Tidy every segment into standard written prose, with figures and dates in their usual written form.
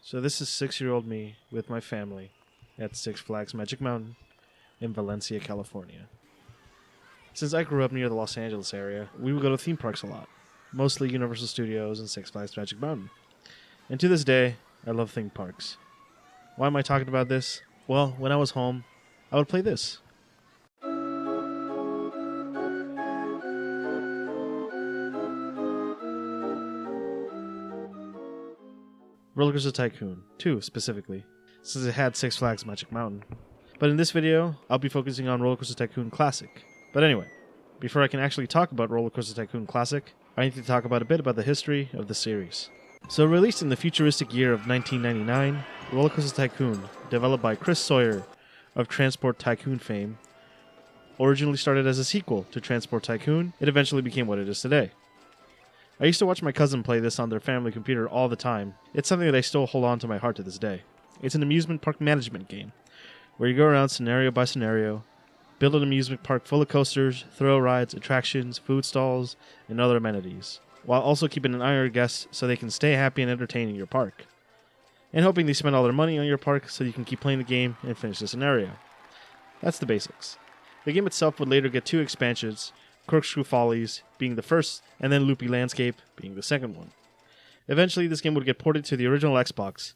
So this is 6-year-old me with my family at Six Flags Magic Mountain in Valencia, California. Since I grew up near the Los Angeles area, we would go to theme parks a lot, mostly Universal Studios and Six Flags Magic Mountain. And to this day, I love theme parks. Why am I talking about this? Well, when I was home, I would play this. Roller Coaster Tycoon 2 specifically, since it had Six Flags Magic Mountain. But in this video, I'll be focusing on Roller Coaster Tycoon Classic. But anyway, before I can actually talk about Roller Coaster Tycoon Classic, I need to talk about a bit about the history of the series. So released in the futuristic year of 1999, Roller Coaster Tycoon, developed by Chris Sawyer of Transport Tycoon fame, originally started as a sequel to Transport Tycoon. It eventually became what it is today. I used to watch my cousin play this on their family computer all the time. It's something that I still hold on to my heart to this day. It's an amusement park management game, where you go around scenario by scenario, build an amusement park full of coasters, thrill rides, attractions, food stalls, and other amenities, while also keeping an eye on your guests so they can stay happy and entertained in your park, and hoping they spend all their money on your park so you can keep playing the game and finish the scenario. That's the basics. The game itself would later get 2 expansions, Corkscrew Follies being the first, and then Loopy Landscape being the second one. Eventually, this game would get ported to the original Xbox.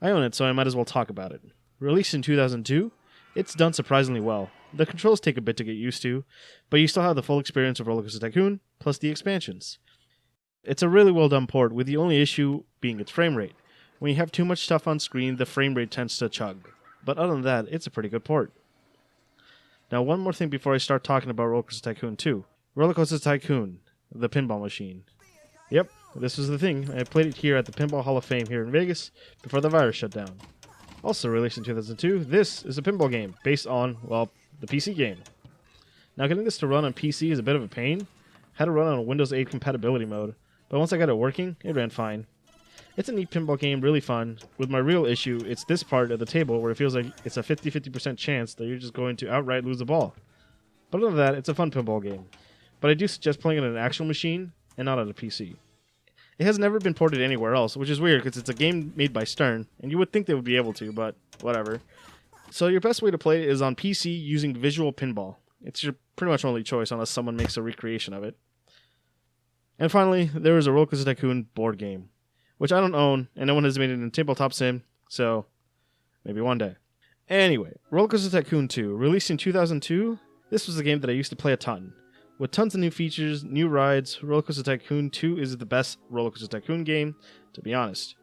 I own it, so I might as well talk about it. Released in 2002, it's done surprisingly well. The controls take a bit to get used to, but you still have the full experience of Roller Coaster Tycoon, plus the expansions. It's a really well done port, with the only issue being its frame rate. When you have too much stuff on screen, the frame rate tends to chug. But other than that, it's a pretty good port. Now, one more thing before I start talking about Roller Coaster Tycoon 2. Roller Coaster Tycoon, the pinball machine. Yep, this was the thing. I played it here at the Pinball Hall of Fame here in Vegas before the virus shut down. Also released in 2002, this is a pinball game based on, well, the PC game. Now, getting this to run on PC is a bit of a pain. Had to run on a Windows 8 compatibility mode, but once I got it working, it ran fine. It's a neat pinball game, really fun. With my real issue, it's this part of the table where it feels like it's a 50-50% chance that you're just going to outright lose the ball. But other than that, it's a fun pinball game. But I do suggest playing it on an actual machine and not on a PC. It has never been ported anywhere else, which is weird because it's a game made by Stern, and you would think they would be able to, but whatever. So your best way to play it is on PC using Visual Pinball. It's your pretty much only choice unless someone makes a recreation of it. And finally, there is a Roller Coaster Tycoon board game, which I don't own, and no one has made it in Tabletop Sim, so maybe one day. Anyway, Roller Coaster Tycoon 2, released in 2002, this was a game that I used to play a ton. With tons of new features, new rides, Roller Coaster Tycoon 2 is the best Roller Coaster Tycoon game, to be honest.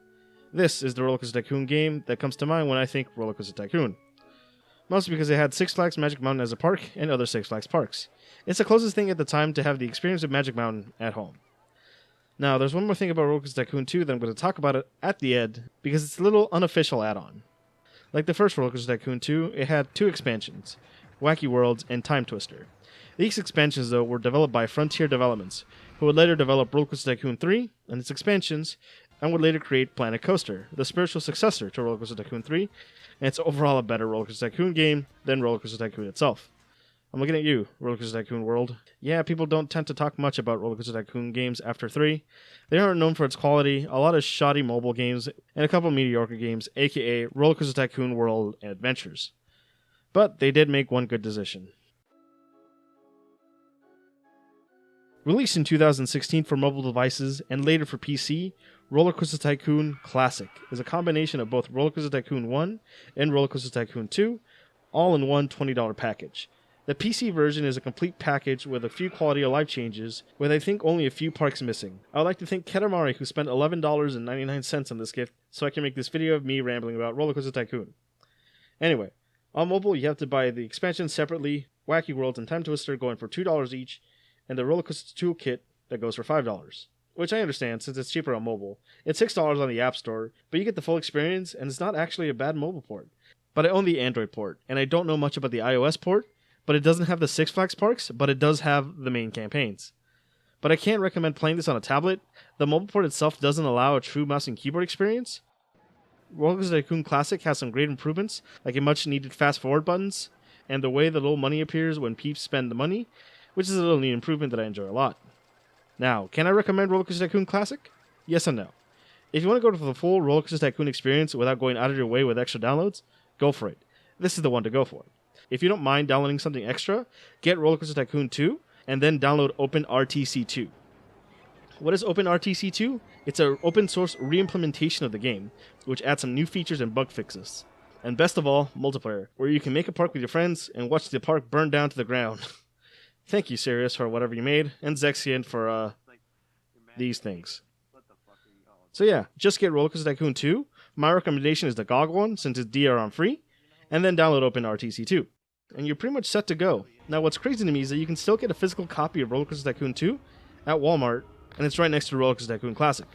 This is the Roller Coaster Tycoon game that comes to mind when I think Roller Coaster Tycoon. Mostly because it had Six Flags Magic Mountain as a park and other Six Flags parks. It's the closest thing at the time to have the experience of Magic Mountain at home. Now, there's one more thing about Roller Coaster Tycoon 2 that I'm going to talk about it at the end, because it's a little unofficial add-on. Like the first Roller Coaster Tycoon 2, it had 2 expansions, Wacky Worlds and Time Twister. These expansions, though, were developed by Frontier Developments, who would later develop Roller Coaster Tycoon 3 and its expansions, and would later create Planet Coaster, the spiritual successor to Roller Coaster Tycoon 3, and it's overall a better Roller Coaster Tycoon game than Roller Coaster Tycoon itself. I'm looking at you, Roller Coaster Tycoon World. Yeah, people don't tend to talk much about Roller Coaster Tycoon games after 3. They aren't known for its quality, a lot of shoddy mobile games, and a couple mediocre games, aka Roller Coaster Tycoon World and Adventures. But they did make one good decision. Released in 2016 for mobile devices and later for PC, Roller Coaster Tycoon Classic is a combination of both Roller Coaster Tycoon 1 and Roller Coaster Tycoon 2, all in one $20 package. The PC version is a complete package with a few quality of life changes, with I think only a few parks missing. I would like to thank Katamari, who spent $11.99 on this gift so I can make this video of me rambling about Roller Coaster Tycoon. Anyway, on mobile you have to buy the expansion separately, Wacky Worlds and Time Twister going for $2 each, and the Roller Coaster Toolkit that goes for $5. Which I understand since it's cheaper on mobile. It's $6 on the App Store, but you get the full experience and it's not actually a bad mobile port. But I own the Android port, and I don't know much about the iOS port, but it doesn't have the Six Flags parks, but it does have the main campaigns. But I can't recommend playing this on a tablet. The mobile port itself doesn't allow a true mouse and keyboard experience. Roller Coaster Tycoon Classic has some great improvements, like a much needed fast forward buttons, and the way the little money appears when peeps spend the money, which is a little neat improvement that I enjoy a lot. Now, can I recommend Roller Coaster Tycoon Classic? Yes and no. If you want to go for the full Roller Coaster Tycoon experience without going out of your way with extra downloads, go for it. This is the one to go for. If you don't mind downloading something extra, get Roller Coaster Tycoon 2 and then download OpenRTC 2. What is OpenRTC 2? It's an open source reimplementation of the game, which adds some new features and bug fixes. And best of all, multiplayer, where you can make a park with your friends and watch the park burn down to the ground. Thank you, Sirius, for whatever you made, and Zexian for these things. So yeah, just get Roller Coaster Tycoon 2. My recommendation is the GOG one, since it's DRM free, and then download OpenRTC 2. And you're pretty much set to go. Now what's crazy to me is that you can still get a physical copy of Roller Coaster Tycoon 2 at Walmart, and it's right next to Roller Coaster Tycoon Classic.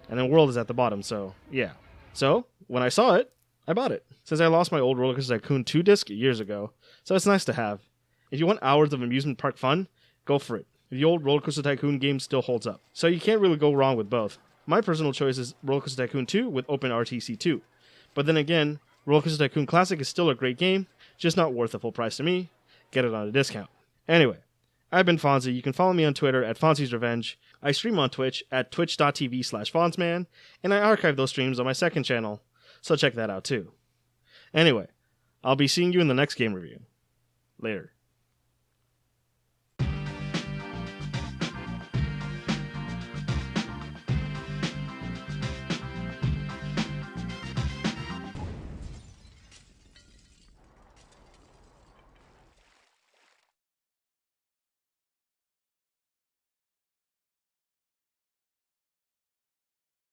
And then World is at the bottom, so yeah. So, when I saw it, I bought it. Since I lost my old Roller Coaster Tycoon 2 disc years ago, so it's nice to have. If you want hours of amusement park fun, go for it. The old Roller Coaster Tycoon game still holds up. So you can't really go wrong with both. My personal choice is Roller Coaster Tycoon 2 with OpenRTC 2. But then again, Roller Coaster Tycoon Classic is still a great game, just not worth the full price to me. Get it on a discount. Anyway, I've been Fonzie. You can follow me on Twitter at Fonzie's Revenge. I stream on Twitch at twitch.tv/Fonzman, and I archive those streams on my second channel, so check that out too. Anyway, I'll be seeing you in the next game review. Later.